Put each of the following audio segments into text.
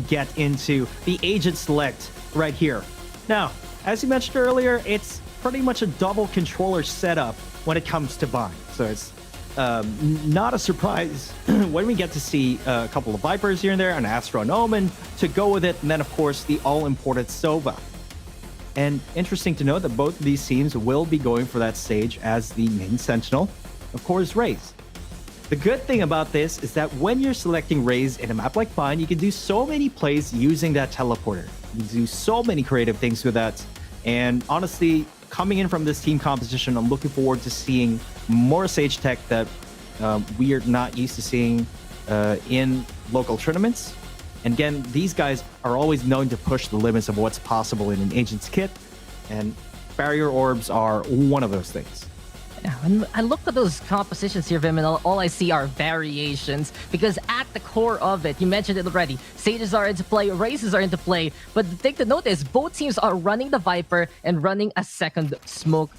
get into the agent select right here. Now, as you mentioned earlier, it's pretty much a double controller setup when it comes to BAAM. So it's not a surprise when we get to see a couple of Vipers here and there, an Astronomen to go with it, and then of course the all-important Sova. And interesting to note that both of these teams will be going for that stage as the main Sentinel, of course Raze. The good thing about this is that when you're selecting Raze in a map like BAAM, you can do so many plays using that teleporter. You can do so many creative things with that. And honestly, coming in from this team composition, I'm looking forward to seeing more Sage tech that we are not used to seeing in local tournaments. And again, these guys are always known to push the limits of what's possible in an agent's kit, and barrier orbs are one of those things. Yeah, when I look at those compositions here, Vim, and all I see are variations, because at the core of it, you mentioned it already, Sages are into play, Razes are into play, but the thing to note is both teams are running the Viper and running a second smoke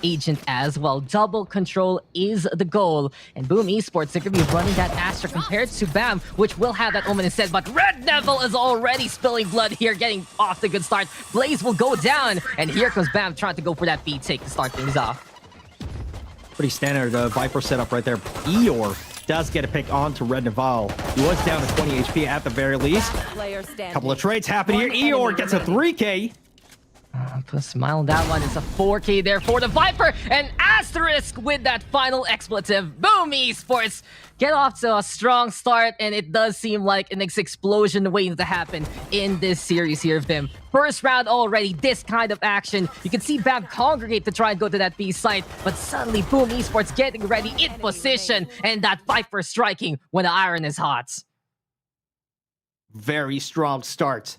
agent as well. Double control is the goal, and BAAM Esports, they're going to be running that Astra compared to BAAM, which will have that Omen instead, but Red Devil is already spilling blood here, getting off the good start. Blaze will go down, and here comes BAAM trying to go for that B take to start things off. Pretty standard Viper setup right there. Eeyore does get a pick onto Red Naval. He was down to 20 HP at the very least. Couple of trades happen here. Eeyore gets a 3K. Put a smile on that one. It's a 4K there for the Viper. And asterisk with that final expletive. BAAM Esports get off to a strong start, and it does seem like an explosion waiting to happen in this series here, Vim. First round already, this kind of action. You can see BAAM congregate to try and go to that B site, but suddenly BAAM Esports getting ready in position, and that Viper striking when the iron is hot. Very strong start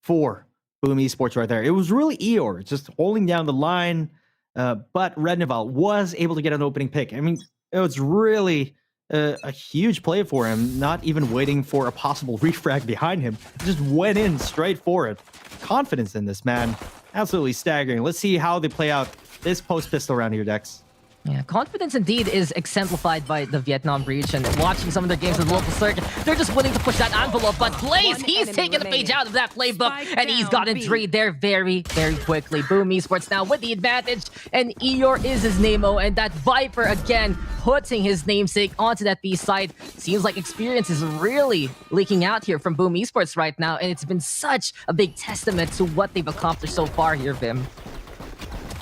for BAAM Esports right there. It was really Eeyore just holding down the line, but Red Naval was able to get an opening pick. I mean, it was really a huge play for him, not even waiting for a possible refrag behind him. Just went in straight for it. Confidence in this man, absolutely staggering. Let's see how they play out this post pistol round here, Dex. Yeah, confidence indeed is exemplified by the Vietnam region. Watching some of their games in the local circuit, they're just willing to push that envelope. But Blaze, he's taking a page out of that playbook, and he's gotten trade there very, very quickly. BAAM Esports now with the advantage, and Eeyore is his name-o, and that Viper again putting his namesake onto that B side. Seems like experience is really leaking out here from BAAM Esports right now, and it's been such a big testament to what they've accomplished so far here, Vim.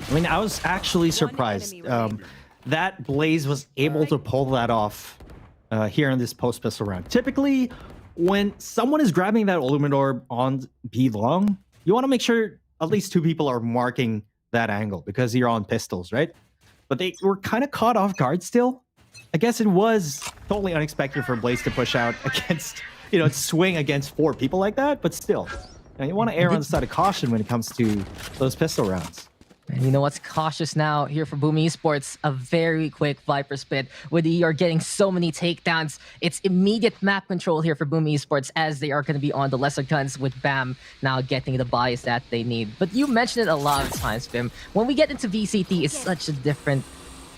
I mean, I was actually surprised that Blaze was able to pull that off here in this post pistol round. Typically, when someone is grabbing that Ultimate Orb on B long, you want to make sure at least two people are marking that angle because you're on pistols, right? But they were kind of caught off guard still. I guess it was totally unexpected for Blaze to push out against, swing against four people like that, but still. You want to err on the side of caution when it comes to those pistol rounds. And you know what's cautious now here for BAAM Esports? A very quick Viper spit. With Eeyore getting so many takedowns, it's immediate map control here for BAAM Esports as they are going to be on the lesser guns with BAAM now getting the buys that they need. But you mentioned it a lot of times, Vim. When we get into VCT, it's such a different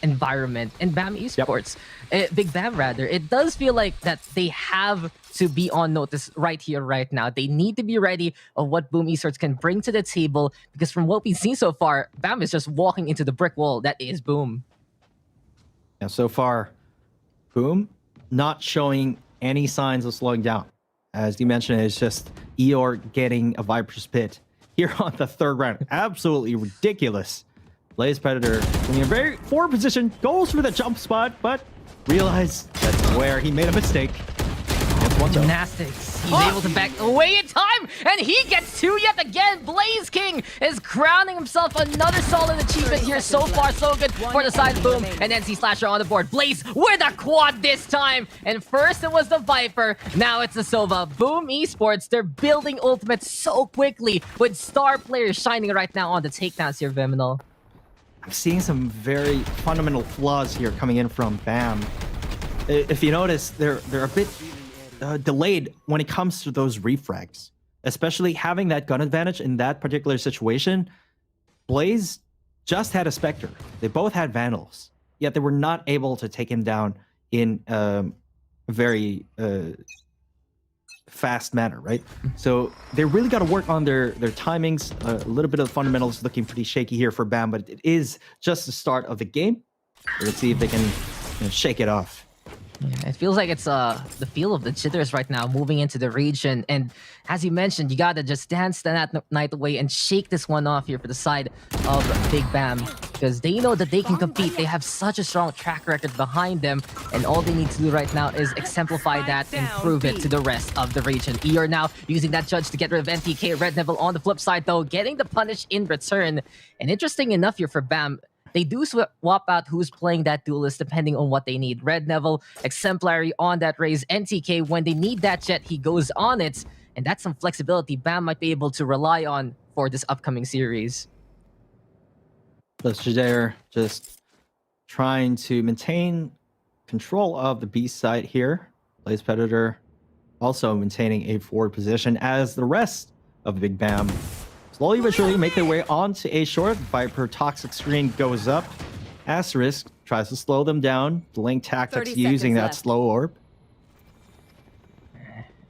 environment. And BAAM Esports, Big BAAM rather, it does feel like that they have to be on notice right here, right now. They need to be ready of what BAAM Esports can bring to the table, because from what we've seen so far, BAAM is just walking into the brick wall that is BAAM. Yeah, so far, BAAM not showing any signs of slowing down. As you mentioned, it's just Eeyore getting a Viper's Pit here on the third round. Absolutely ridiculous. Blaze Predator in a very forward position, goes for the jump spot, but realized that's where he made a mistake. Gymnastics. He's able to back away in time, and he gets two yet again. Blaze King is crowning himself another solid achievement here. So far, so good for the side of BAAM, and NC Slasher on the board. Blaze with a quad this time, and first it was the Viper, now it's the Sova. BAAM Esports, they're building ultimates so quickly with star players shining right now on the takedowns here, Viminal. I'm seeing some very fundamental flaws here coming in from BAAM. If you notice, they're a bit delayed when it comes to those refrags, especially having that gun advantage in that particular situation. Blaze just had a Spectre. They both had Vandals, yet they were not able to take him down in a very fast manner, right? So they really got to work on their timings. A little bit of the fundamentals looking pretty shaky here for BAM, but it is just the start of the game. Let's see if they can shake it off. Yeah, it feels like it's the feel of the jitters right now moving into the region. And as you mentioned, you gotta just dance that night away and shake this one off here for the side of Big BAM, because they know that they can compete. They have such a strong track record behind them, and all they need to do right now is exemplify that and prove it to the rest of the region. You're now using that judge to get rid of NTK. Red Devil on the flip side though, getting the punish in return. And interesting enough here for BAM, they do swap out who's playing that duelist depending on what they need. Red Neville, exemplary on that raise. NTK, when they need that jet, he goes on it. And that's some flexibility BAM might be able to rely on for this upcoming series. Jader just trying to maintain control of the B side here. Blaze Predator also maintaining a forward position as the rest of Big BAM slowly but surely make their way onto A short. Viper toxic screen goes up. Asterisk tries to slow them down. Delaying tactics using that slow orb.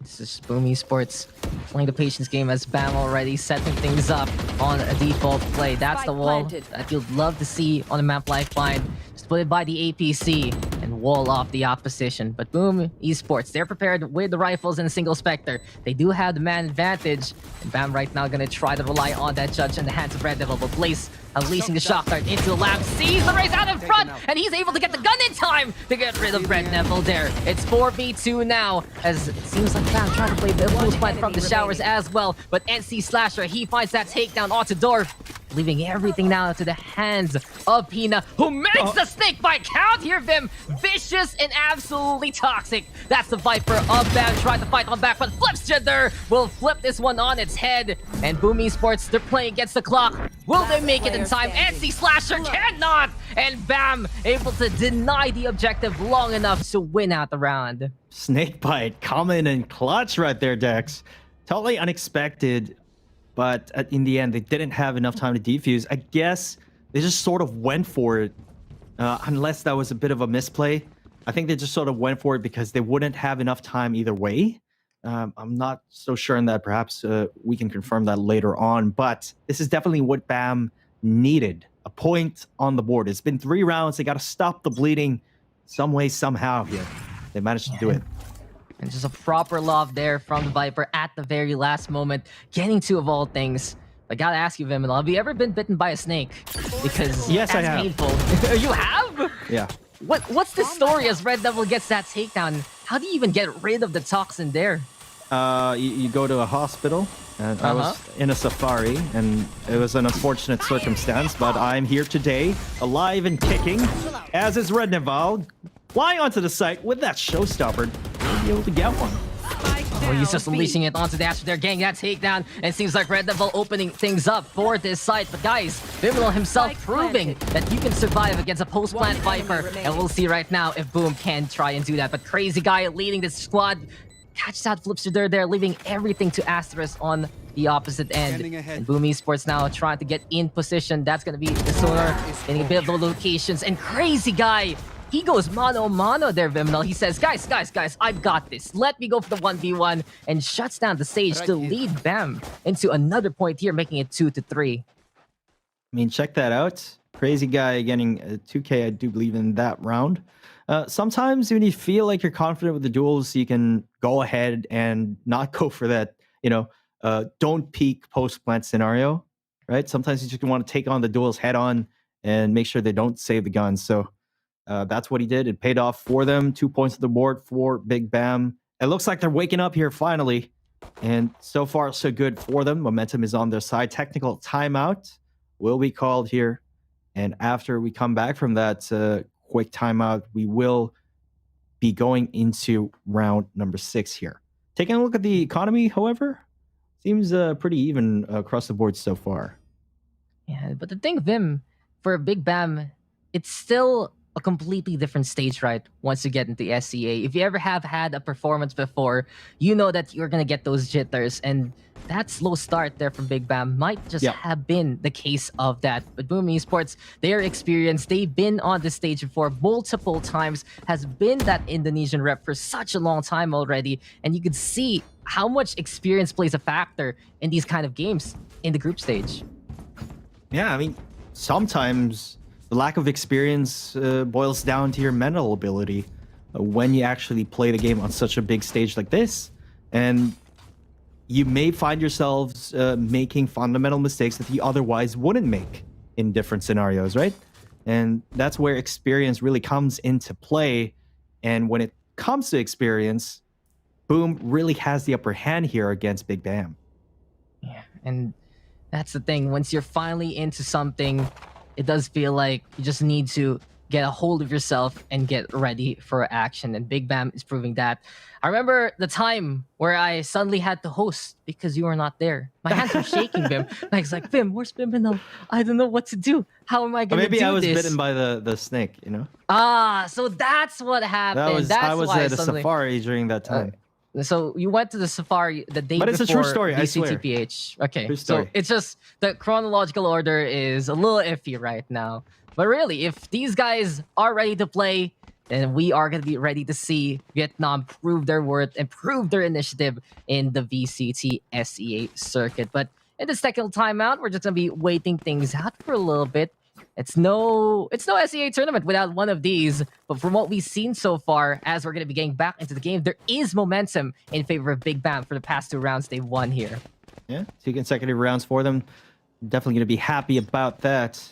This is Boom Esports playing the patience game as BAM already setting things up on a default play. That's the wall that you'd love to see on a map Lifeline. Just put it by the APC and wall off the opposition. But Boom Esports, they're prepared with the rifles and a single Spectre. They do have the man advantage. And BAM right now going to try to rely on that judge in the hands of Red Devil. But Blaze unleashing the shock dart into the lab, sees the race out in front, and he's able to get the gun in time to get rid of Red Neville there. It's 4v2 now, as it seems like BAM trying to play the boost fight from the showers as well. But NC Slasher, he finds that takedown onto Dorf, leaving everything now to the hands of Pina, who makes the snake bite count here, Vim. Vicious and absolutely toxic. That's the Viper of BAM trying to fight on back, but Flips Jitter will flip this one on its head. And Boom Esports, they're playing against the clock. Will they make it in time? NC Slasher cannot! And BAM able to deny the objective long enough to win out the round. Snakebite coming in clutch right there, Dex. Totally unexpected, but in the end, they didn't have enough time to defuse. I guess they just sort of went for it, unless that was a bit of a misplay. I think they just sort of went for it because they wouldn't have enough time either way. I'm not so sure on that. Perhaps we can confirm that later on, but this is definitely what BAM needed. A point on the board. It's been 3 rounds. They got to stop the bleeding some way, somehow here. They managed to do it. And just a proper love there from the Viper at the very last moment, getting 2 of all things. I gotta ask you, Viminal, have you ever been bitten by a snake? Because yes, that's I have. painful. You have? Yeah. What's the story as Red Devil gets that takedown? How do you even get rid of the toxin there? You go to a hospital, and I was in a safari, and it was an unfortunate circumstance, but I'm here today, alive and kicking, as is Red Naval, flying onto the site with that showstopper. We'll be able to get one. Oh, he's just unleashing it onto the Asher there, getting that takedown, and it seems like Red Devil opening things up for this site. But guys, Viminal himself proving that you can survive against a post-plant Viper, and we'll see right now if Boom can try and do that. But Crazy Guy leading this squad, catches out Flipster there, leaving everything to Asterisk on the opposite end. And Boom Esports now trying to get in position. That's going to be the Sonar, getting a bit of the locations, and Crazy Guy, he goes mano-mano there, Viminal. He says, guys, I've got this. Let me go for the 1v1, and shuts down the Sage to lead BAM into another point here, making it 2-3. I mean, check that out. Crazy Guy getting 2K, I do believe, in that round. Sometimes when you feel like you're confident with the duels, you can go ahead and not go for that, don't peek post-plant scenario, right? Sometimes you just want to take on the duels head on and make sure they don't save the guns. So that's what he did. It paid off for them. 2 points on the board for Big BAM. It looks like they're waking up here finally. And so far, so good for them. Momentum is on their side. Technical timeout will be called here. And after we come back from that quick timeout, we will be going into round number 6 here. Taking a look at the economy, however, seems pretty even across the board so far. Yeah, but the thing, Vim, for Big BAM, it's still a completely different stage, right? Once you get into SEA. If you ever have had a performance before, you know that you're gonna get those jitters, and that slow start there from Big BAAM might just have been the case of that. But Boom Esports, their experience, they've been on this stage before multiple times, has been that Indonesian rep for such a long time already, and you could see how much experience plays a factor in these kind of games in the group stage. Yeah, I mean, sometimes the lack of experience boils down to your mental ability when you actually play the game on such a big stage like this. And you may find yourselves making fundamental mistakes that you otherwise wouldn't make in different scenarios, right? And that's where experience really comes into play. And when it comes to experience, Boom really has the upper hand here against Big BAAM. Yeah, and that's the thing. Once you're finally into something, it does feel like you just need to get a hold of yourself and get ready for action. And Big BAAM is proving that. I remember the time where I suddenly had to host because you were not there. My hands were shaking, Bim. I was like, Bim, where's Bim now? I don't know what to do. How am I going to do this? Maybe I was bitten by the snake, you know? Ah, so that's what happened. I was at a safari during that time. So you went to the safari the day before. But it's a true story, I swear. VCTPH. Okay, true story. So it's just the chronological order is a little iffy right now. But really, if these guys are ready to play, then we are going to be ready to see Vietnam prove their worth and prove their initiative in the VCT SEA circuit. But in the second timeout, we're just going to be waiting things out for a little bit. It's no SEA tournament without one of these. But from what we've seen so far, as we're going to be getting back into the game, there is momentum in favor of Big BAAM for the past 2 rounds they've won here. Yeah, 2 consecutive rounds for them. Definitely going to be happy about that.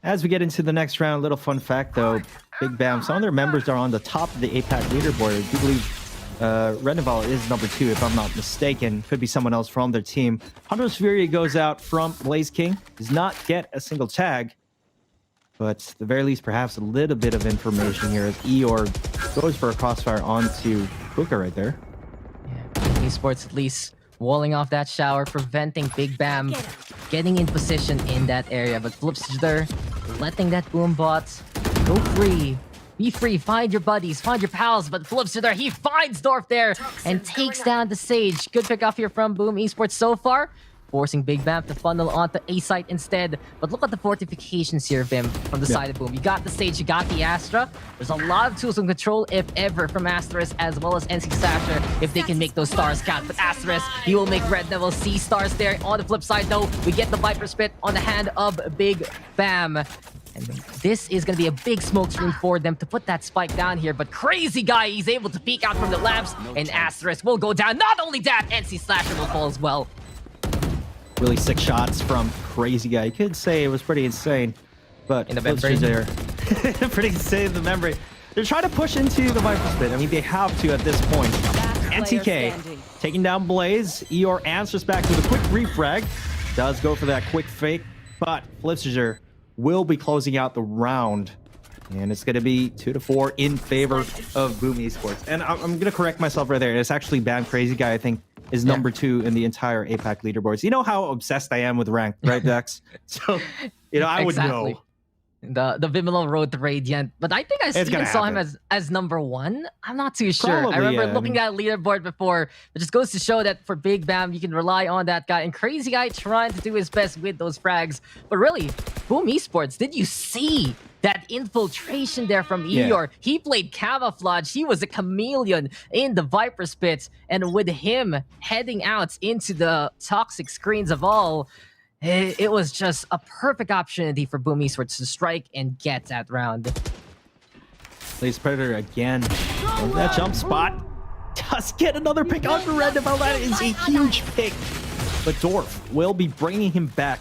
As we get into the next round, little fun fact though, Big BAAM, some of their members are on the top of the APAC leaderboard. I do believe Reneval is number 2, if I'm not mistaken. Could be someone else from their team. Hunter's Fury goes out from Blaze King. Does not get a single tag. But at the very least, perhaps a little bit of information here as Eeyore goes for a crossfire onto Puka right there. Yeah, Esports at least walling off that shower, preventing Big BAAM getting in position in that area. But Flipster letting that boom bot go free. Be free, find your buddies, find your pals, but Flipster, he finds Dorf there and takes down the Sage. Good pick off here from Boom Esports so far, forcing Big BAAM to funnel onto A site instead. But look at the fortifications here, Vim, from the side of Boom. You got the Sage, you got the Astra. There's a lot of tools and control, if ever, from Asterisk as well as NC Slasher, if they can make those stars count. But Asterisk, he will make Red Devil see stars there. On the flip side, though, we get the Viper Spit on the hand of Big BAAM. And this is going to be a big smoke screen for them to put that spike down here. But Crazy Guy, he's able to peek out from the lamps, and Asterisk will go down. Not only that, NC Slasher will fall as well. Really sick shots from Crazy Guy. You could say it was pretty insane, but in the membrane there, pretty insane in the membrane. They're trying to push into the Viper Spit. I mean, they have to at this point. NTK taking down Blaze. Eeyore answers back with a quick refrag. Does go for that quick fake, but Flipster will be closing out the round. And it's going to be 2-4 in favor of Boom Esports. And I'm going to correct myself right there. It's actually BAAM Crazy Guy, I think, is number 2 in the entire APAC leaderboards. You know how obsessed I am with rank, right, Dex? So, you know, I would know. The Vimelo Road to Radiant. But I think I even saw him as number 1. I'm not too sure. Probably, I remember looking at leaderboard before. It just goes to show that for Big BAAM, you can rely on that guy. And Crazy Guy trying to do his best with those frags. But really, Boom Esports, did you see that infiltration there from Eeyore? Yeah. He played camouflage. He was a chameleon in the Viper Spit. And with him heading out into the toxic screens of all, it was just a perfect opportunity for Boom Esports to strike and get that round. Plays Predator again. That jump spot does get another pick on for Red Devil. That is a huge pick. But Dorf will be bringing him back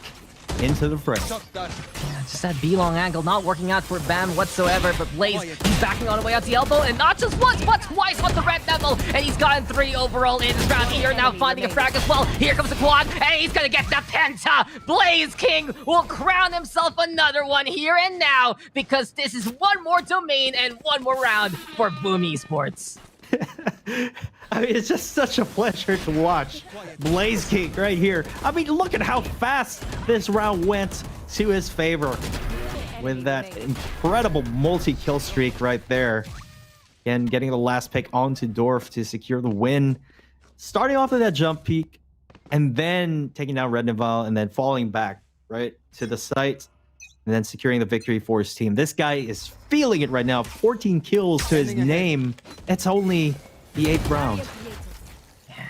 into the fray. Just that B-long angle not working out for BAAM whatsoever, but Blaze, he's backing all the way out the elbow, and not just once, but twice on the Red Devil, and he's gotten 3 overall in this round here, now finding a frag as well. Here comes the quad, and he's gonna get the penta. Blaze King will crown himself another one here and now, because this is one more domain and one more round for Boom Esports. I mean, it's just such a pleasure to watch Blaze King right here. I mean, look at how fast this round went to his favor. with that incredible multi-kill streak right there. And getting the last pick onto Dorf to secure the win. Starting off with that jump peak, and then taking down Red Naval, and then falling back, right, to the site, and then securing the victory for his team. This guy is feeling it right now. 14 kills to his name. It's only the 8th round.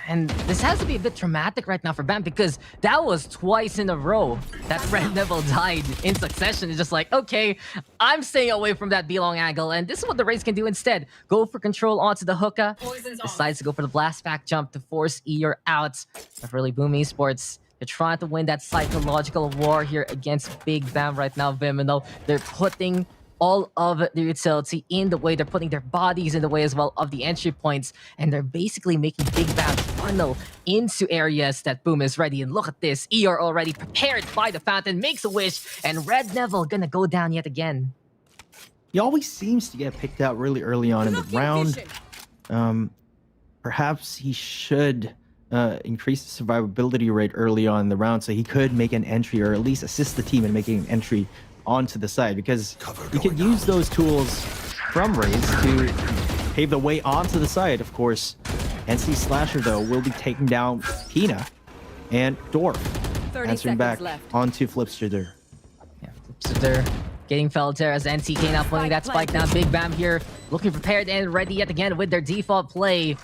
And this has to be a bit traumatic right now for BAAM because that was twice in a row that Red Neville died in succession. It's just like, okay, I'm staying away from that B-long angle, and this is what the Rays can do instead. Go for control onto the hookah. Decides to go for the blast back jump to force Eeyore out. But really, BOOM Esports, they're trying to win that psychological war here against Big BAAM right now, Viminal. They're putting all of the utility in the way. They're putting their bodies in the way as well of the entry points, and they're basically making Big BAAM funnel into areas that BOOM is ready. And look at this, Eeyore already prepared by the fountain, makes a wish, and Red Neville gonna go down yet again. He always seems to get picked out really early on in the round. Perhaps he should increase the survivability rate early on in the round so he could make an entry, or at least assist the team in making an entry onto the side, because you can use those tools from Rays to pave the way onto the side. Of course, NC Slasher though will be taking down Pina, and Dorf answering back onto Flipster. Yeah, Flipster getting felled there as NTK now pulling that spike down. Big BAAM here looking prepared and ready yet again with their default play.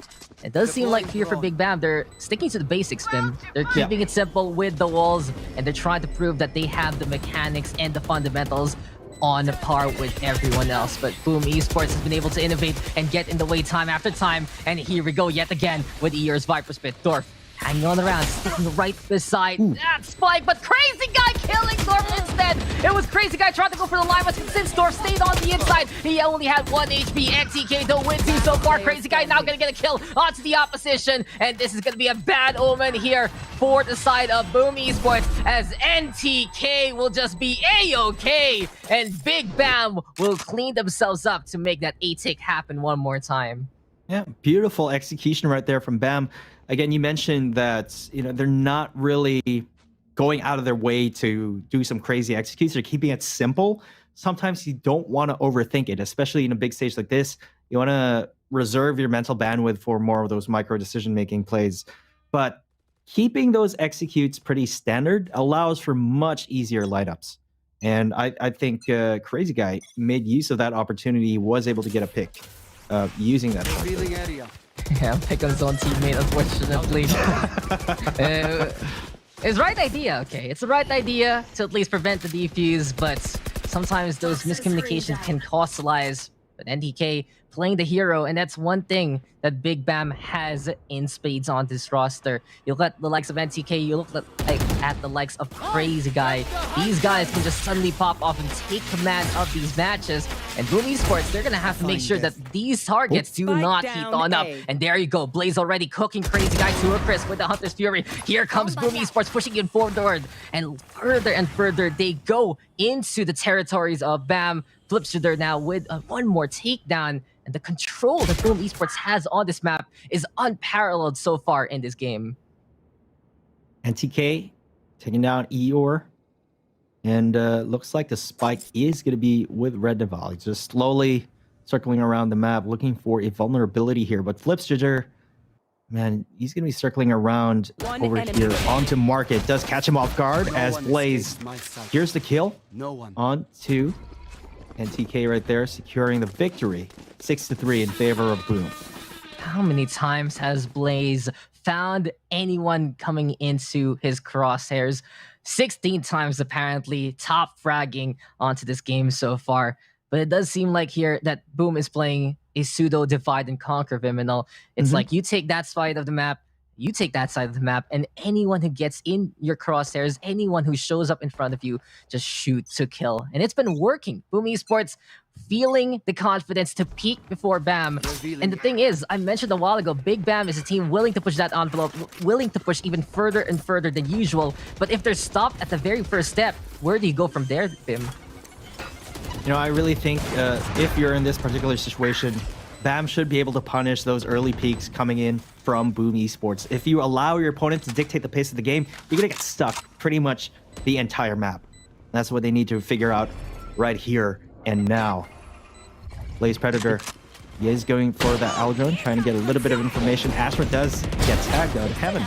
It does seem like here for Big BAAM, they're sticking to the basics, Fim. They're keeping it simple with the walls, and they're trying to prove that they have the mechanics and the fundamentals on par with everyone else. But BOOM Esports has been able to innovate and get in the way time after time. And here we go yet again with Eeyore's Viper Spit. Dorf hanging on around, sticking right beside that spike, but Crazy Guy killing Dorf instead. It was Crazy Guy trying to go for the line, but since Dorf stayed on the inside, he only had 1 HP. NTK don't win two so far. Crazy Guy now gonna get a kill onto the opposition, and this is gonna be a bad omen here for the side of BOOM Esports, as NTK will just be A-OK, and Big BAAM will clean themselves up to make that A-tick happen one more time. Yeah, beautiful execution right there from BAAM. Again, you mentioned that, they're not really going out of their way to do some crazy executions. They're keeping it simple. Sometimes you don't want to overthink it, especially in a big stage like this. You want to reserve your mental bandwidth for more of those micro decision-making plays. But keeping those executes pretty standard allows for much easier lineups. And I think Crazy Guy made use of that opportunity. He was able to get a pick using that. Yeah, pick on his own teammate, unfortunately. It's the right idea, okay. It's the right idea to at least prevent the defuse, but sometimes those miscommunications can cost lives. But NTK playing the hero, and that's one thing that Big BAAM has in spades on this roster. You look at the likes of NTK, you look at the likes of Crazy Guy. These guys can just suddenly pop off and take command of these matches. And BOOM Esports, they're gonna have to make sure that these targets do not heat on up. And there you go, Blaze already cooking Crazy Guy to a crisp with the Hunter's Fury. Here comes BOOM Esports pushing it forward, and further they go into the territories of BAAM. Flipster now with one more takedown, and the control that BOOM Esports has on this map is unparalleled so far in this game. NTK taking down Eeyore, and looks like the spike is going to be with Red Naval. He's just slowly circling around the map, looking for a vulnerability here. But Flipster, man, he's going to be circling around over here onto Market. Does catch him off guard as Blaze. Here's the kill onto NTK right there, securing the victory. 6-3 in favor of BOOM. How many times has Blaze found anyone coming into his crosshairs? 16 times apparently, top fragging onto this game so far. But it does seem like here that BOOM is playing a pseudo divide and conquer, Viminal. It's like you take that side of the map, you take that side of the map, and anyone who gets in your crosshairs, anyone who shows up in front of you, just shoot to kill. And it's been working. BOOM Esports feeling the confidence to peak before BAAM. And the thing is, I mentioned a while ago, Big BAAM is a team willing to push that envelope, willing to push even further and further than usual. But if they're stopped at the very first step, where do you go from there, Bim? I really think if you're in this particular situation, BAAM should be able to punish those early peaks coming in from BOOM Esports. If you allow your opponent to dictate the pace of the game, you're going to get stuck pretty much the entire map. That's what they need to figure out right here and now. Blaze Predator, he is going for that Aldrone, trying to get a little bit of information. Astra does get tagged out of heaven.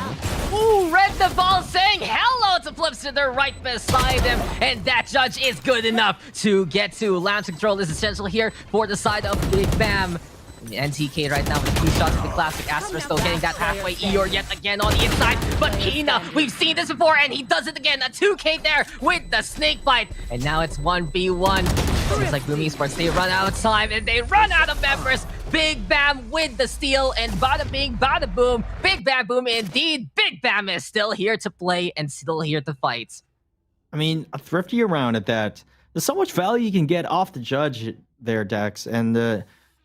Ooh, Red the Ball saying hello to Flipster right beside him, and that judge is good enough to get to. Lamp control is essential here for the side of Big BAM. NTK right now with 2 shots of the classic. Astra still getting that halfway. Eeyore yet again on the inside, but Hina, we've seen this before, and he does it again. A 2K there with the snake bite, and now it's 1v1. Seems like Boom Esports, they run out of time, and they run out of members. Big BAM with the steal, and bada bing, bada boom. Big BAM boom indeed. Big BAM is still here to play and still here to fight. I mean, a thrifty round at that. There's so much value you can get off the judge there, Dex, and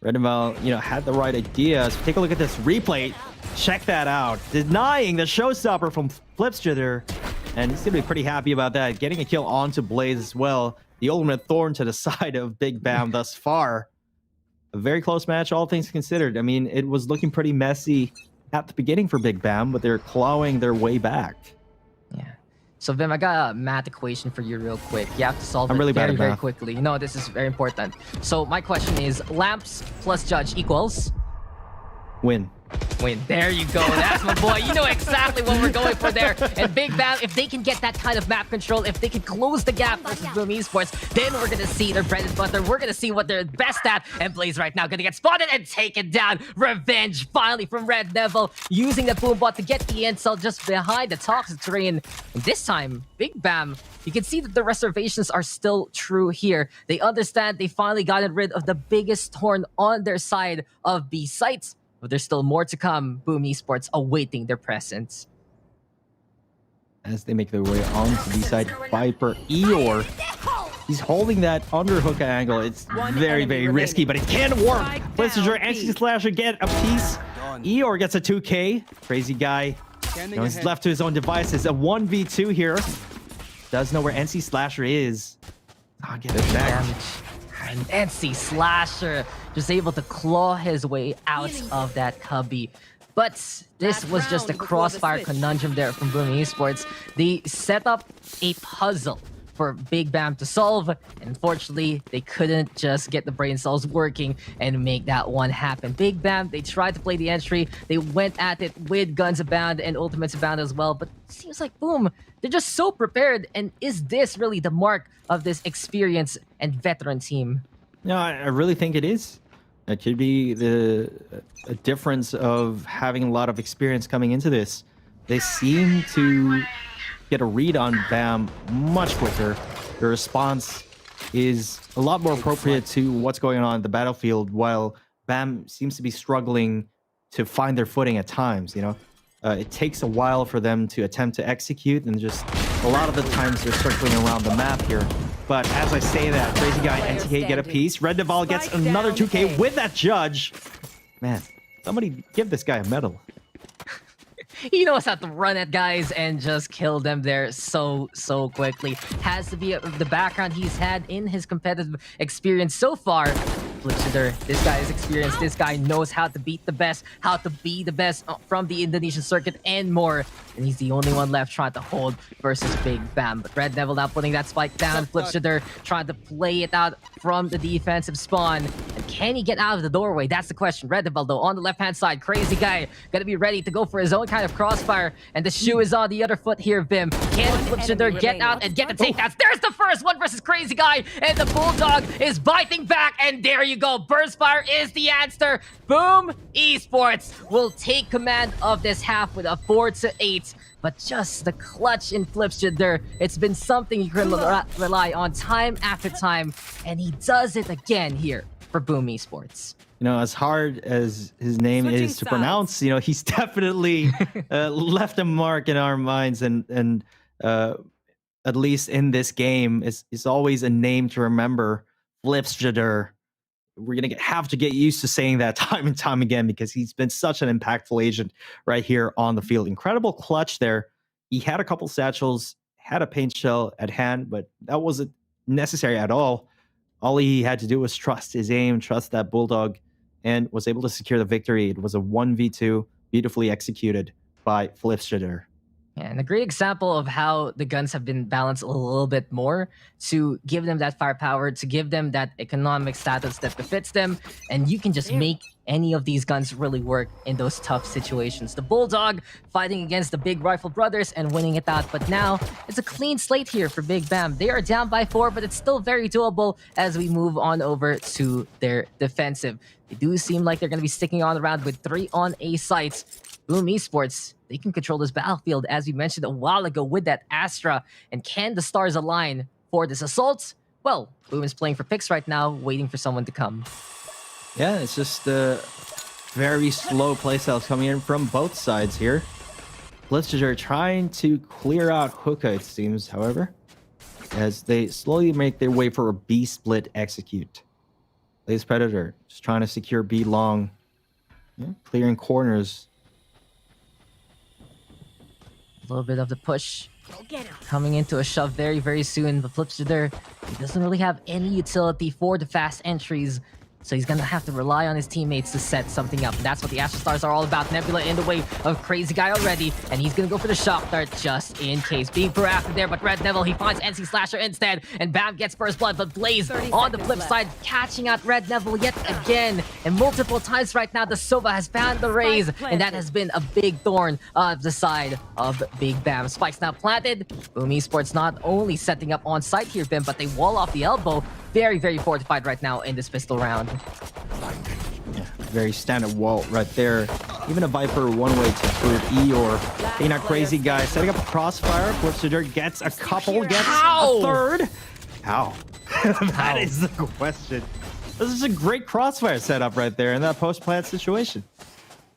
Redenval, had the right idea. So take a look at this replay. Check that out. Denying the showstopper from Flipster, and he's gonna be pretty happy about that. Getting a kill onto Blaze as well. The ultimate thorn to the side of Big BAM thus far. A very close match, all things considered. I mean, it was looking pretty messy at the beginning for Big BAM, but they're clawing their way back. Yeah. So Vim, I got a math equation for you real quick. You have to solve I'm it really bad at very math. quickly. No, this is very important. So my question is, lamps plus judge equals? Win. Win. There you go. That's my boy. You know exactly what we're going for there. And Big BAM, if they can get that kind of map control, if they can close the gap versus Boom Esports, then we're going to see their bread and butter. We're going to see what they're best at. And Blaze right now going to get spotted and taken down. Revenge finally from Red Devil, using the boom bot to get the intel just behind the toxic terrain. And this time, Big BAM, you can see that the reservations are still true here. They understand they finally gotten rid of the biggest horn on their side of B sites. But there's still more to come. Boom Esports awaiting their presence. As they make their way onto the side, Viper Eeyore, he's holding that underhook angle. It's very, very risky, but it can work. Blizzard anti-slasher get a piece. Eeyore gets a 2K. Crazy guy. He's left to his own devices. A 1v2 here. Does know where NC Slasher is. I'll get it back. And NC Slasher just able to claw his way out of that cubby. But this was just a crossfire conundrum there from Boom Esports. They set up a puzzle for Big BAM to solve. And unfortunately, they couldn't just get the brain cells working and make that one happen. Big BAM, they tried to play the entry. They went at it with guns abound and ultimates abound as well. But it seems like Boom, they're just so prepared. And is this really the mark of this experienced and veteran team? No, I really think it is. It could be a difference of having a lot of experience coming into this. They seem to get a read on BAM much quicker. The response is a lot more appropriate to what's going on in the battlefield, while BAM seems to be struggling to find their footing at times. It takes a while for them to attempt to execute, and just a lot of the times they're circling around the map here. But as I say that, Crazy Guy and NTK get a piece. Red Devil gets another 2K with that judge. Man, somebody give this guy a medal. He knows how to run at guys and just kill them there so quickly. Has to be the background he's had in his competitive experience so far. Flipster, this guy is experienced. This guy knows how to beat the best, how to be the best from the Indonesian circuit and more. And he's the only one left trying to hold versus Big BAM. But Red Devil now putting that spike down. Flipster trying to play it out from the defensive spawn. And can he get out of the doorway? That's the question. Red Devil though on the left-hand side. Crazy guy gonna be ready to go for his own kind of crossfire. And the shoe is on the other foot here, Vim. Can Flipster get out and get the takedowns? There's the first one versus Crazy Guy. And the Bulldog is biting back. And there you go. Burst Fire is the answer. Boom Esports will take command of this half with a 4-8. But just the clutch in Flipster there. It's been something you can rely on time after time. And he does it again here for Boom Esports. As hard as his name is to pronounce, he's definitely left a mark in our minds, and at least in this game, it's always a name to remember. Flipster. We're gonna have to get used to saying that time and time again, because he's been such an impactful agent right here on the field. Incredible clutch there. He had a couple satchels, had a paint shell at hand, but that wasn't necessary at all. All he had to do was trust his aim, trust that Bulldog, and was able to secure the victory. It was a 1v2, beautifully executed by Flipster. Yeah, and a great example of how the guns have been balanced a little bit more to give them that firepower, to give them that economic status that befits them, and you can just make any of these guns really work in those tough situations. The Bulldog fighting against the Big Rifle Brothers and winning it out, but now it's a clean slate here for Big BAM. They are down by 4, but it's still very doable as we move on over to their defensive. They do seem like they're going to be sticking on around with 3 on A sites. BAAM Esports, they can control this battlefield, as we mentioned a while ago with that Astra. And can the stars align for this assault? Well, BAAM is playing for picks right now, waiting for someone to come. Yeah, it's just very slow playstyles coming in from both sides here. Blizzard are trying to clear out Hookah, it seems, however, as they slowly make their way for a B split execute. Blaze Predator just trying to secure B long, clearing corners. A little bit of the push coming into a shove very, very soon. But Flipster, he doesn't really have any utility for the fast entries. So he's going to have to rely on his teammates to set something up. And that's what the Astro Stars are all about. Nebula in the way of Crazy Guy already. And he's going to go for the shock dart just in case. Being proactive there, but Red Neville, he finds NC Slasher instead. And BAM gets first blood, but Blaze on the flip side, catching out Red Neville yet again. And multiple times right now, the Sova has found the raise. And that has been a big thorn of the side of Big BAM. Spikes now planted. BAAM Esports not only setting up on site here, Bim, but they wall off the elbow. Very, very fortified right now in this pistol round. Yeah, very standard wall right there. Even a Viper one way to prove E or being a Crazy Guy. Setting up a crossfire. Blizzard gets a couple, gets a third. How? That is the question. This is a great crossfire setup right there in that post-plant situation.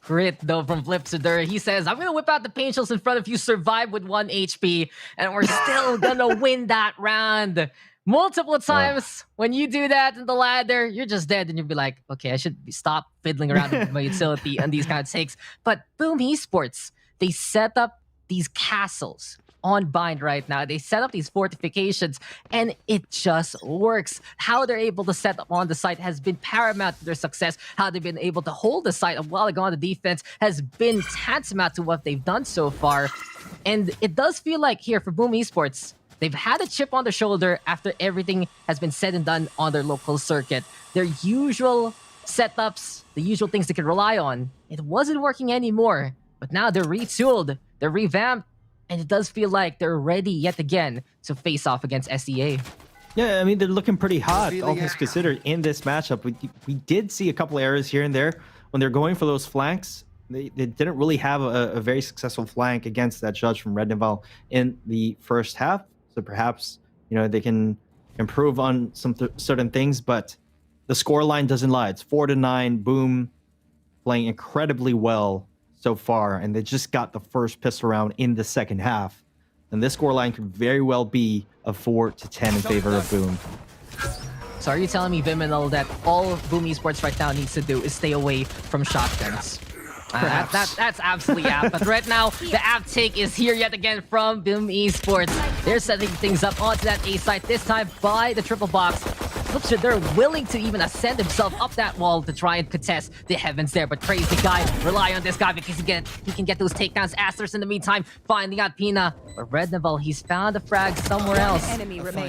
Grit though from Flipster. He says, I'm gonna whip out the pain shells in front of you, survive with 1 HP, and we're still gonna win that round. Multiple times when you do that in the ladder, you're just dead, and you'll be like, okay, I should stop fiddling around with my utility and these kind of takes. But BAAM Esports, they set up these castles on Bind right now. They set up these fortifications, and it just works. How they're able to set up on the site has been paramount to their success. How they've been able to hold the site while going on the defense has been tantamount to what they've done so far. And it does feel like here for BAAM Esports, they've had a chip on their shoulder after everything has been said and done on their local circuit. Their usual setups, the usual things they could rely on, it wasn't working anymore. But now they're retooled, they're revamped, and it does feel like they're ready yet again to face off against SEA. Yeah, I mean, they're looking pretty hot, all things considered, in this matchup. We did see a couple errors here and there when they're going for those flanks. They didn't really have a very successful flank against that judge from Red Naval in the first half. So perhaps, they can improve on some certain things, but the scoreline doesn't lie. It's 4-9. BAAM playing incredibly well so far, and they just got the first pistol round in the second half. And this scoreline could very well be a 4-10 in favor of BAAM. So are you telling me, Viminal, that all BAAM Esports right now needs to do is stay away from shotguns? That's absolutely apt. But right now, the apt take is here yet again from BAAM Esports. They're setting things up onto that A site, this time by the triple box. Flipster, they're willing to even ascend himself up that wall to try and contest the heavens there. But Crazy Guy, rely on this guy because he can get those takedowns. Asters in the meantime, finding out Pina. But Red Naval, he's found a frag somewhere else.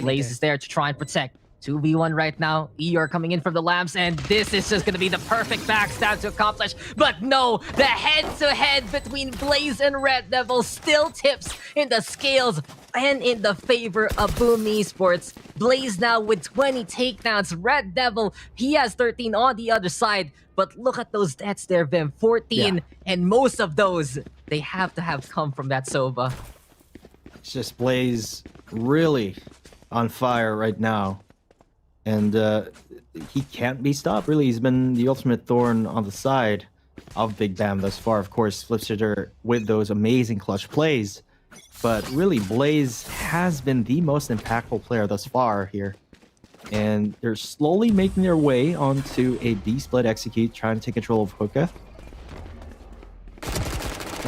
Blaze is there to try and protect. 2v1 right now. ER coming in from the lamps, and this is just going to be the perfect backstab to accomplish. But no, the head-to-head between Blaze and Red Devil still tips in the scales and in the favor of BAAM Esports. Blaze now with 20 takedowns. Red Devil, he has 13 on the other side. But look at those deaths there, Vim. 14, and most of those, they have to have come from that Sova. It's just Blaze really on fire right now. And he can't be stopped, really. He's been the ultimate thorn on the side of Big BAM thus far. Of course, Flipster with those amazing clutch plays. But really, Blaze has been the most impactful player thus far here. And they're slowly making their way onto a B-split execute, trying to take control of Hookah.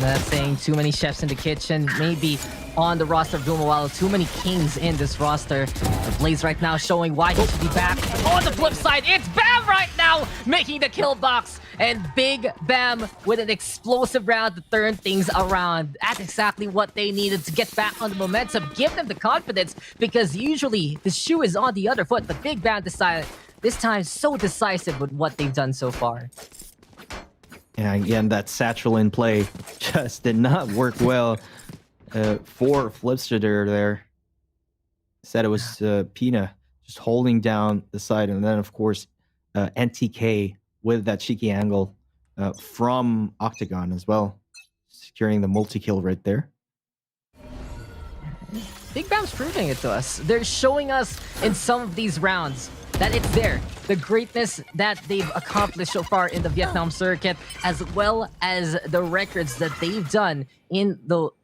That's saying too many chefs in the kitchen. Maybe on the roster of Dumawalo, too many kings in this roster. The Blaze right now showing why he should be back. On the flip side, it's BAAM right now making the kill box. And Big BAAM with an explosive round to turn things around. That's exactly what they needed to get back on the momentum, give them the confidence, because usually the shoe is on the other foot, but Big BAAM decided this time so decisive with what they've done so far. Yeah, again, that satchel in play just did not work well for Flipster there. Said it was Pina just holding down the side, and then of course NTK with that cheeky angle from Octagon as well, securing the multi-kill right there. Big BAAM's proving it to us. They're showing us in some of these rounds that it's there. The greatness that they've accomplished so far in the Vietnam circuit, as well as the records that they've done in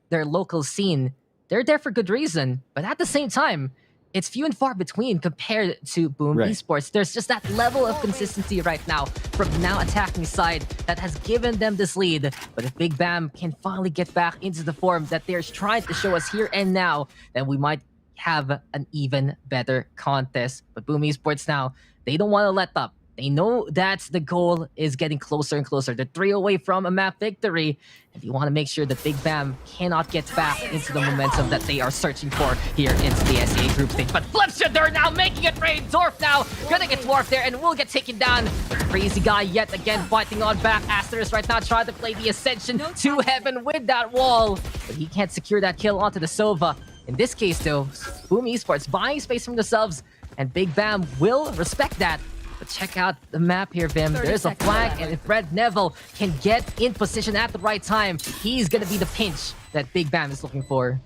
their local scene. They're there for good reason, but at the same time, it's few and far between compared to BOOM Esports. There's just that level of consistency right now from now attacking side that has given them this lead. But if Big BAAM can finally get back into the form that they're trying to show us here and now, then we might have an even better contest. But BOOM Esports now, they don't want to let up. They know that the goal is getting closer and closer. They're 3 away from a map victory. And they want to make sure that Big BAAM cannot get back into the momentum that they are searching for here into the SEA group stage. But Flipster now making it rain. Dorf now gonna get dwarfed there and will get taken down. Crazy guy yet again fighting on back. Asterisk right now trying to play the Ascension to heaven with that wall. But he can't secure that kill onto the Sova. In this case though, BOOM Esports buying space from themselves, and Big BAAM will respect that. But check out the map here, Vim. There's a flag, and if Red Neville can get in position at the right time, he's gonna be the pinch that Big BAAM is looking for.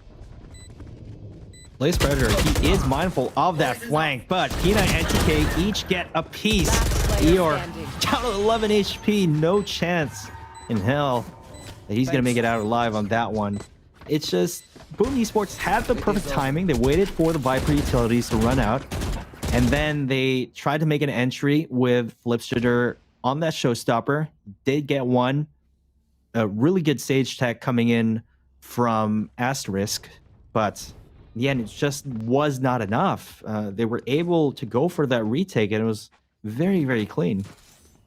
Blaze Predator, he is mindful of that flank, but Pina and NTK each get a piece. Eeyore down to 11 HP, no chance in hell that he's gonna make it out alive on that one. It's just, BOOM Esports had the perfect timing. They waited for the Viper utilities to run out, and then they tried to make an entry with Flipster on that showstopper. Did get one. A really good stage tech coming in from Asterisk, but in the end, it just was not enough. They were able to go for that retake, and it was very, very clean.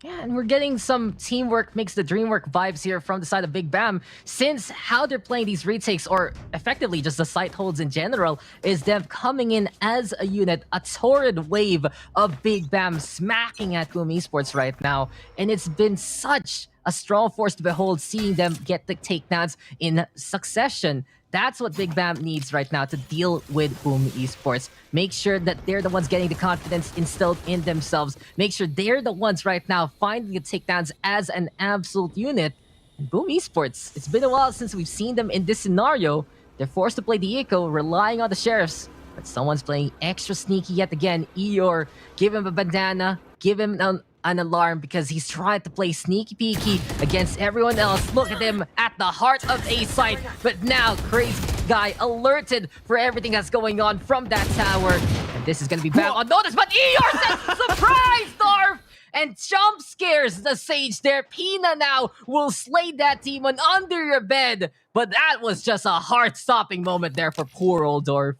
Yeah, and we're getting some teamwork makes the dream work vibes here from the side of Big BAAM, since how they're playing these retakes, or effectively just the site holds in general, is them coming in as a unit, a torrid wave of Big BAAM smacking at BOOM Esports right now. And it's been such a strong force to behold, seeing them get the takedowns in succession. That's what Big BAAM needs right now to deal with BOOM Esports. Make sure that they're the ones getting the confidence instilled in themselves. Make sure they're the ones right now finding the takedowns as an absolute unit. And BOOM Esports, it's been a while since we've seen them in this scenario. They're forced to play the eco, relying on the sheriffs. But someone's playing extra sneaky yet again. Eeyore, give him a bandana, give him an alarm, because he's trying to play sneaky peeky against everyone else. Look at him at the heart of a site, but now Crazy Guy alerted for everything that's going on from that tower, and this is gonna be bad on notice. But Eeyore says surprise, Dorf, and jump scares the Sage there. Pina now will slay that demon under your bed, but that was just a heart-stopping moment there for poor old Dorf.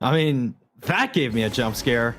I mean, that gave me a jump scare.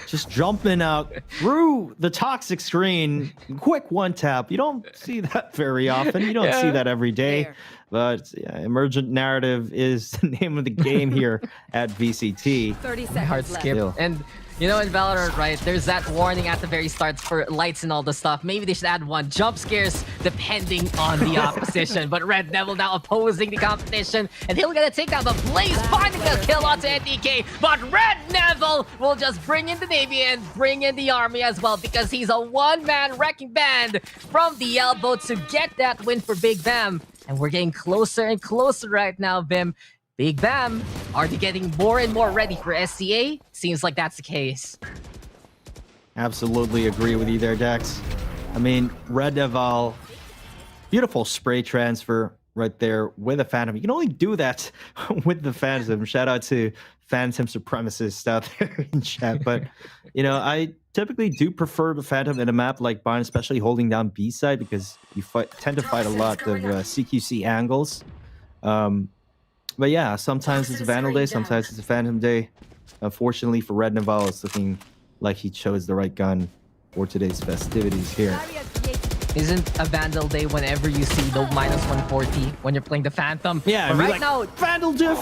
Just jumping out through the toxic screen, quick one tap. You don't see that very often. You don't see that every day. But yeah, emergent narrative is the name of the game here at VCT. 30 seconds Hard skip. Still. And you know, in Valorant, right, there's that warning at the very start for lights and all the stuff. Maybe they should add one. Jump scares depending on the opposition. But Red Devil now opposing the competition, and he'll get a takedown. But Blaze finding the kill onto NDK. But Red Devil will just bring in the Navy and bring in the army as well, because he's a one-man wrecking band from the elbow to get that win for Big BAAM. And we're getting closer and closer right now, Vim. Big BAAM, are they getting more and more ready for SCA? Seems like that's the case. Absolutely agree with you there, Dex. I mean, Red Devil, beautiful spray transfer right there with a Phantom. You can only do that with the Phantom. Shout out to Phantom Supremacists out there in chat. But, you know, I typically do prefer the Phantom in a map like BAAM, especially holding down B side, because you tend to fight a lot of CQC angles. But yeah, sometimes it's a Vandal day, sometimes it's a Phantom day. Unfortunately for Red Naval, it's looking like he chose the right gun for today's festivities here. Isn't a Vandal day whenever you see the -140 when you're playing the Phantom? Yeah, but right like, now, Vandal diff!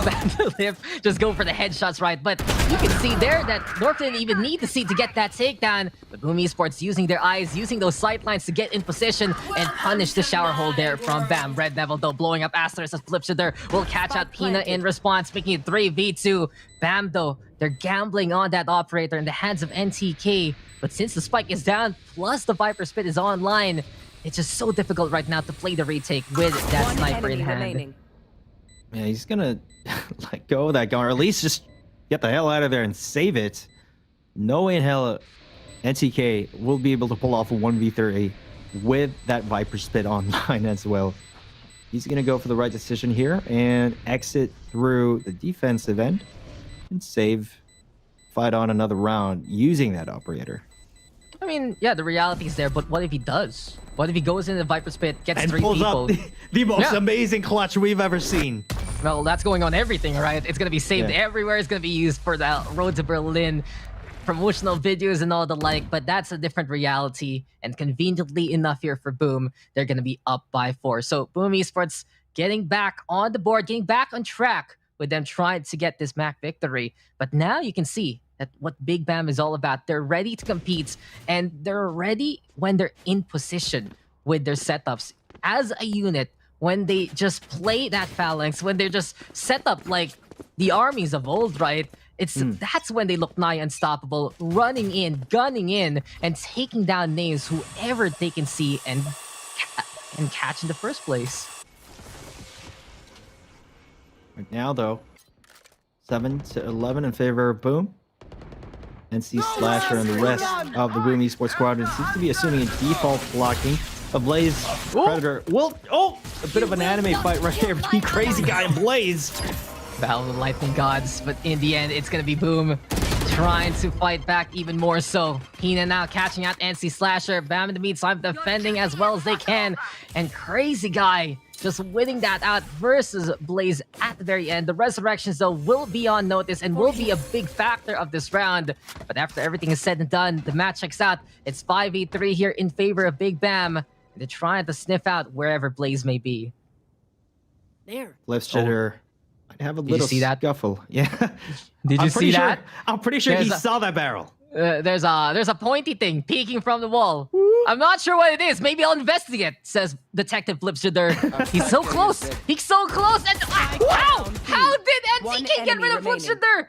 Vandal diff, just go for the headshots, right? But you can see there that North didn't even need to see to get that takedown. But BAAM Esports using their eyes, using those sight lines to get in position and punish the shower hole there from BAAM. Red Devil, though, blowing up Asterisk as Flipshooter will catch out Pina in response, making it 3v2. BAAM, though, they're gambling on that operator in the hands of NTK. But since the spike is down, plus the Viper Spit is online, it's just so difficult right now to play the retake with that sniper in hand. Remaining. Yeah, he's gonna let go of that gun, or at least just get the hell out of there and save it. No way in hell NTK will be able to pull off a 1v3 with that Viper Spit online as well. He's gonna go for the right decision here and exit through the defensive end and save, fight on another round using that operator. I mean, yeah, the reality is there, but what if he does? What if he goes in the Viper Spit, gets And 3 pulls people? up the most amazing clutch we've ever seen. Well, that's going on everything, right? It's gonna be saved everywhere. It's gonna be used for the Road to Berlin promotional videos and all the like, but that's a different reality. And conveniently enough here for BAAM, they're gonna be up by 4. So BAAM Esports getting back on the board, getting back on track with them trying to get this MAC victory. But now you can see that what Big BAAM is all about. They're ready to compete, and they're ready when they're in position with their setups as a unit, when they just play that phalanx, when they're just set up like the armies of old, right? That's when they look nigh unstoppable, running in, gunning in, and taking down names whoever they can see and catch in the first place. Right now, though, 7-11 in favor of BAAM. NC Slasher and the rest of the BAAM Esports squadron seems to be assuming a default blocking. A Blaze Predator. Well, a bit of an anime fight right here between Crazy Guy and Blaze. Battle of the Lightning Gods, but in the end, it's gonna be BAAM trying to fight back even more so. Hina now catching out NC Slasher. BAAM in the meantime defending as well as they can. And Crazy Guy just winning that out versus Blaze at the very end. The resurrections, though, will be on notice and will be a big factor of this round. But after everything is said and done, the match checks out. It's 5v3 here in favor of Big BAAM. They're trying to sniff out wherever Blaze may be. There. Left shitter. I have a little see that? scuffle. Yeah. Did you see that? I'm pretty sure he saw that barrel. There's a pointy thing peeking from the wall. I'm not sure what it is. Maybe I'll investigate, says Detective Flipshooter. He's so close. He's so close. And wow! How did NTK get rid of Flipshooter?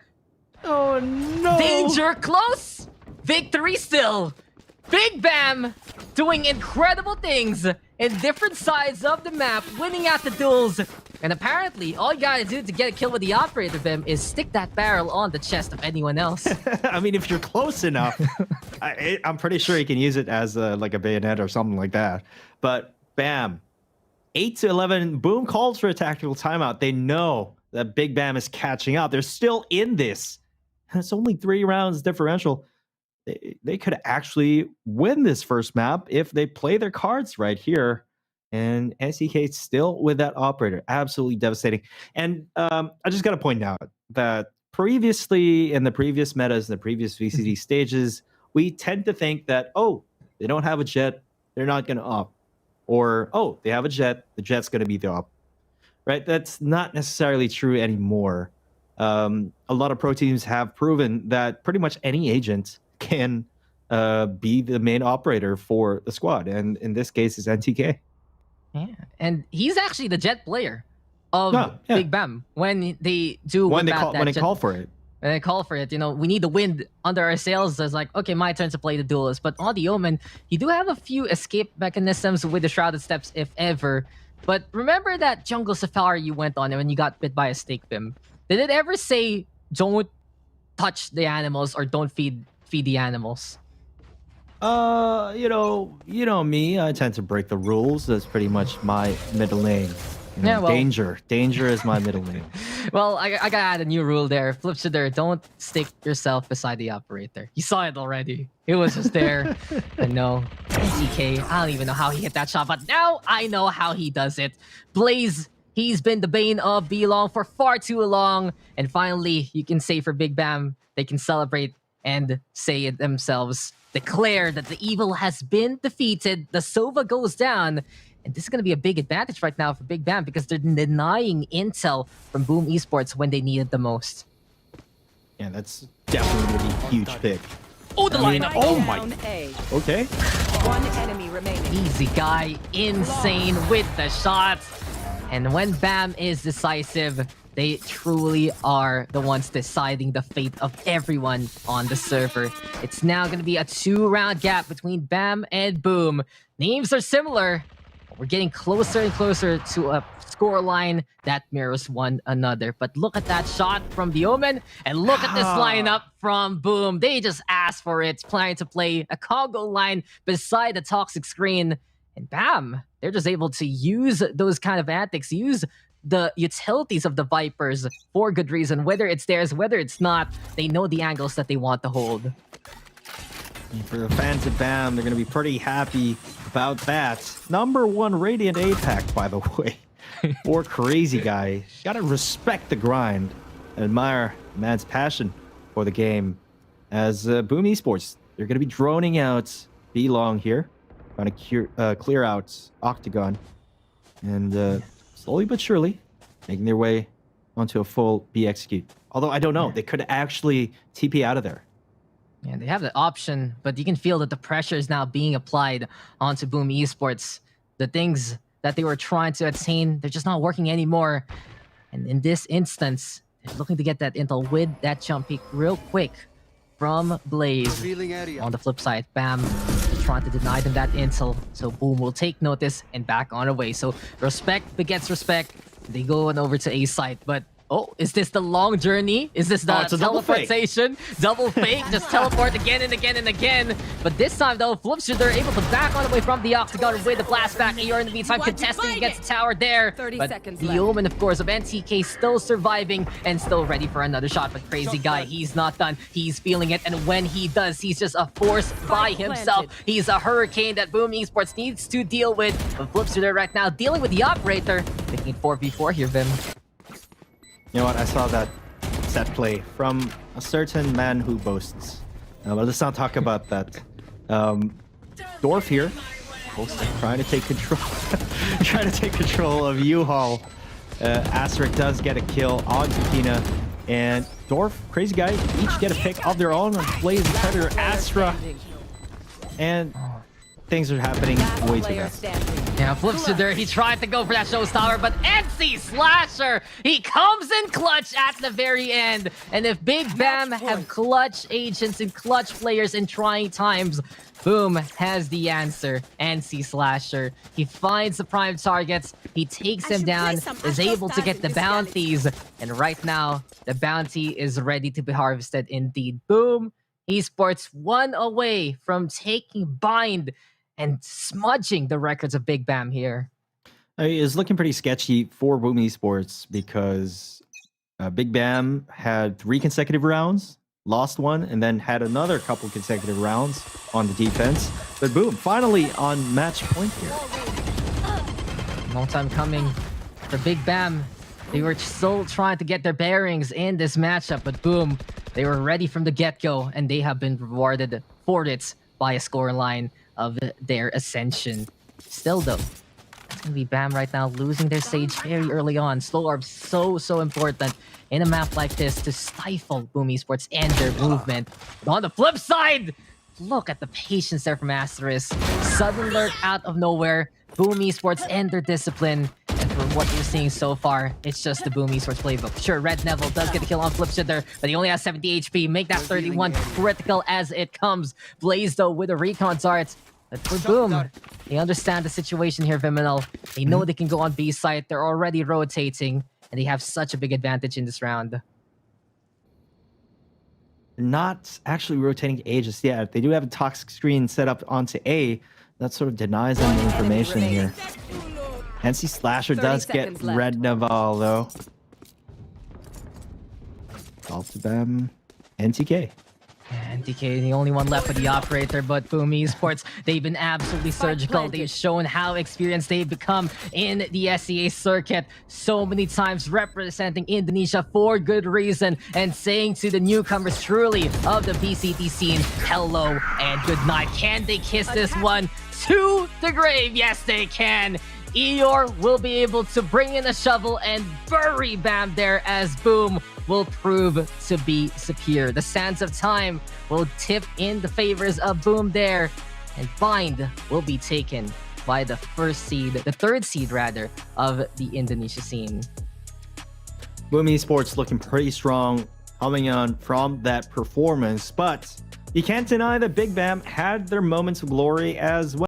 Oh no! Danger close. Victory still. Big BAAM doing incredible things in different sides of the map, winning out the duels. And apparently, all you gotta do to get a kill with the operator BIM is stick that barrel on the chest of anyone else. I mean, if you're close enough, I'm pretty sure you can use it as like a bayonet or something like that. But BAAM, 8-11, BAAM calls for a tactical timeout. They know that Big BAAM is catching up. They're still in this. And it's only 3 rounds differential. They could actually win this first map if they play their cards right here. And NCK still with that operator. Absolutely devastating. And I just got to point out that previously in the previous metas, the previous VCT stages, we tend to think that, oh, they don't have a jet, they're not going to op. Or, oh, they have a jet, the jet's going to be the op. Right? That's not necessarily true anymore. A lot of pro teams have proven that pretty much any agent can be the main operator for the squad. And in this case, it's NTK. Yeah, and he's actually the jet player of Big BAAM when they do when they call for it. When they call for it, you know, we need the wind under our sails. It's like, okay, my turn to play the duelist. But on the Omen, you do have a few escape mechanisms with the Shrouded Steps, if ever. But remember that jungle safari you went on when you got bit by a snake BIM? Did it ever say don't touch the animals or don't feed the animals? You know me, I tend to break the rules. That's pretty much my middle name. Yeah, well- Danger. Danger is my middle name. Well, I gotta add a new rule there. Flipshooter, don't stick yourself beside the operator. You saw it already. It was just there. But no, NTK, I don't even know how he hit that shot, but now I know how he does it. Blaze, he's been the bane of B-Long for far too long. And finally, you can say for Big Bam, they can celebrate and say it themselves. Declare that the evil has been defeated. The Sova goes down. And this is going to be a big advantage right now for Big Bam because they're denying intel from BAAM Esports when they need it the most. Yeah, that's definitely going to be a huge pick. Oh, the lineup! Oh my... Down A. Okay. One enemy remaining. Easy guy, insane with the shots. And when BAM is decisive, they truly are the ones deciding the fate of everyone on the server. It's now going to be a 2-round gap between BAM and BAAM. Names are similar. We're getting closer and closer to a scoreline that mirrors one another. But look at that shot from the Omen, and look at this lineup from BAAM. They just asked for it, planning to play a Congo line beside the toxic screen. And bam, they're just able to use those kind of antics, use the utilities of the Vipers for good reason. Whether it's theirs, whether it's not, they know the angles that they want to hold. And for the fans of BAM, they're going to be pretty happy about that. #1 Radiant APAC, by the way. Or crazy guy. Gotta respect the grind. Admire the man's passion for the game. As BAAM Esports, they're going to be droning out B-Long here. Trying to clear out Octagon. And slowly but surely, making their way onto a full B execute. Although, I don't know. They could actually TP out of there. Yeah, they have the option, but you can feel that the pressure is now being applied onto BAAM Esports. The things that they were trying to attain, they're just not working anymore. And in this instance, they're looking to get that intel with that jump peek real quick from Blaze. On the flip side, BAM trying to deny them that intel. So BAAM will take notice and back on away. So respect begets respect. They go on over to A site, but oh, is this the long journey? Is this the it's a double fake. teleportation? Double fake, just teleport again and again and again. But this time though, Flipster, they're able to back on away from the Octagon with the blast back. AR in the meantime contesting against the tower there. 30 but seconds the left. Omen, of course, of NTK still surviving and still ready for another shot. But crazy guy, he's not done. He's feeling it, and when he does, he's just a force by himself. He's a hurricane that BAAM Esports needs to deal with. But Flipster there right now dealing with the operator. Making it 4v4 here, Vim. You know what? I saw that set play from a certain man who boasts. But let's not talk about that. Dorf here, trying to take control, trying to take control of U-Haul. Asterisk does get a kill on Kakina, and Dorf, crazy guy, each get a pick of their own. Blaze, Predator, Astra, and things are happening way too fast. Yeah, Flipster there, he tried to go for that showstopper, but NC Slasher, he comes in clutch at the very end. And if Big Bam have clutch agents and clutch players in trying times, BAAM has the answer. NC Slasher, he finds the prime targets, he takes them down, is able to get the bounties, and right now, the bounty is ready to be harvested indeed. BAAM Esports 1 away from taking bind and smudging the records of Big Bam here. It's looking pretty sketchy for BAAM Esports because Big Bam had 3 consecutive rounds, lost one, and then had another couple consecutive rounds on the defense. But BAAM finally on match point here. Long time coming for Big Bam. They were still trying to get their bearings in this matchup, but BAAM, they were ready from the get-go, and they have been rewarded for it by a scoreline of their ascension. Still though, it's gonna be BAM right now losing their stage very early on. Slow orb so important in a map like this to stifle BAAM Esports and their movement. But on the flip side, look at the patience there from Asterisk. Sudden lurk out of nowhere. BAAM Esports and their discipline. And for what you're seeing so far, it's just the BAAM Esports playbook. Sure, Red Neville does get a kill on Flipster there, but he only has 70 HP. Make that 31 critical as it comes. Blaze though with a recon dart. But for BAAM, they understand the situation here, Viminal. They know they can go on B site. They're already rotating, and they have such a big advantage in this round. Not actually rotating A just yet. They do have a toxic screen set up onto A. That sort of denies them the information here. NC Slasher 30 does get seconds left. Red Naval though. BAAM, NTK. And DK, the only one left for the operator, but Boom Esports, they've been absolutely surgical. planted. They've shown how experienced they've become in the SEA circuit. So many times representing Indonesia for good reason and saying to the newcomers truly of the VCT scene, hello and good night. Can they kiss this one to the grave? Yes, they can. Eeyore will be able to bring in a shovel and bury BAAM there as Boom will prove to be superior. The sands of time will tip in the favors of Boom there, and Bind will be taken by the third seed rather, of the Indonesia scene. Boom Esports looking pretty strong coming on from that performance, but you can't deny that Big BAAM had their moments of glory as well.